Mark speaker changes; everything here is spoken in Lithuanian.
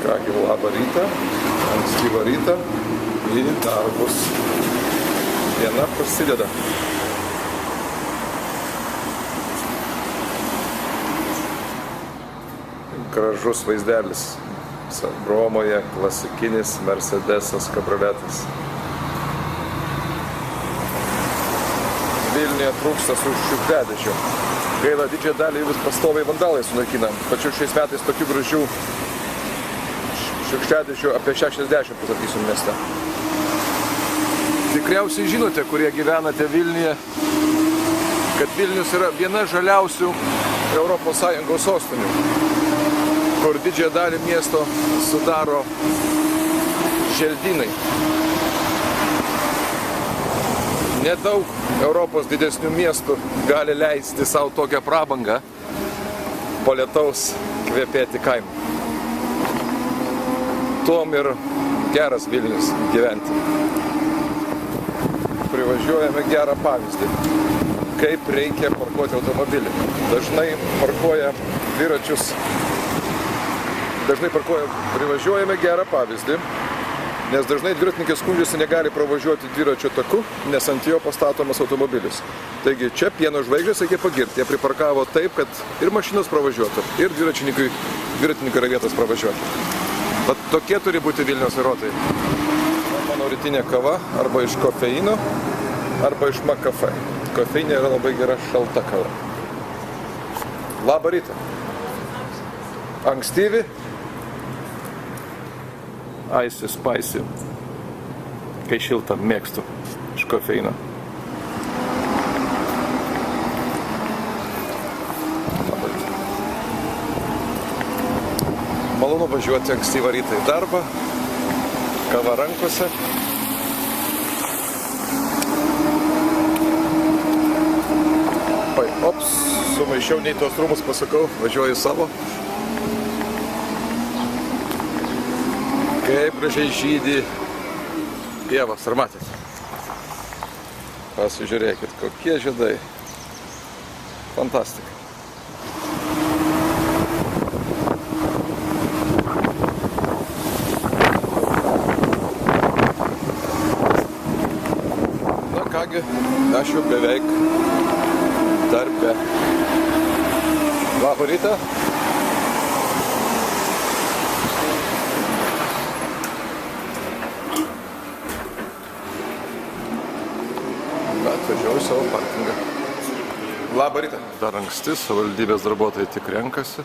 Speaker 1: Kągi, labą rytą, ankstyvą rytą į darbus. Diena prasideda. Gražus vaizdelis. Romoje klasikinis Mercedesas kabrioletas. Vilniuje trūksta su šiukšliadėžių. Gaila, didžiąją dalį vis pastoviai vandalai sunaikina. Tačiau šiais metais tokių gražių šiukšliadėžių apie 60 pasakysiu mieste. Tikriausiai žinote, kurie gyvenate Vilniuje, kad Vilnius yra viena žaliausių ES sostinių, kur didžiąją dalį miesto sudaro želdynai. Nedaug Europos didesnių miestų gali leisti savo tokią prabangą po lietaus kvepėti kaimą. Tuom ir geras Vilnius gyventi. Privažiuojame gerą pavyzdį, kaip reikia parkuoti automobilį. Dažnai parkuoja dviračius, privažiuojame gerą pavyzdį, nes dažnai dviratininkai skundžiasi negali pravažiuoti dviračio taku, nes ant jo pastatomas automobilis. Taigi čia pieno žvaigždės reikia pagirti. Jie priparkavo taip, kad ir mašinos pravažiuotų, ir dviratininkai yra vietos pravažiuoti. Bet tokie turi būti Vilniaus vairuotojai. Mano rytinė kava arba iš kofeino, arba iš McCafe. Kofeinė yra labai gera šalta kava. Labą rytą. Ankstyvi. Icy spicy. Kai šilta, mėgstu iš kofeino. Malonu važiuoti ankstyvą rytą į darbą. Kava rankose. Ops, sumaišiau nei tuos rūmus, pasakau, važiuoju savo. Kaip gražiai žydi pievas, ar matėt? Pasižiūrėkit, kokie žiedai. Fantastika. Na kągi, aš jau beveik darbe. Labą rytą. Atvažiuoju savo parkingą. Labą rytą. Dar anksti, savivaldybės darbuotojai tik renkasi.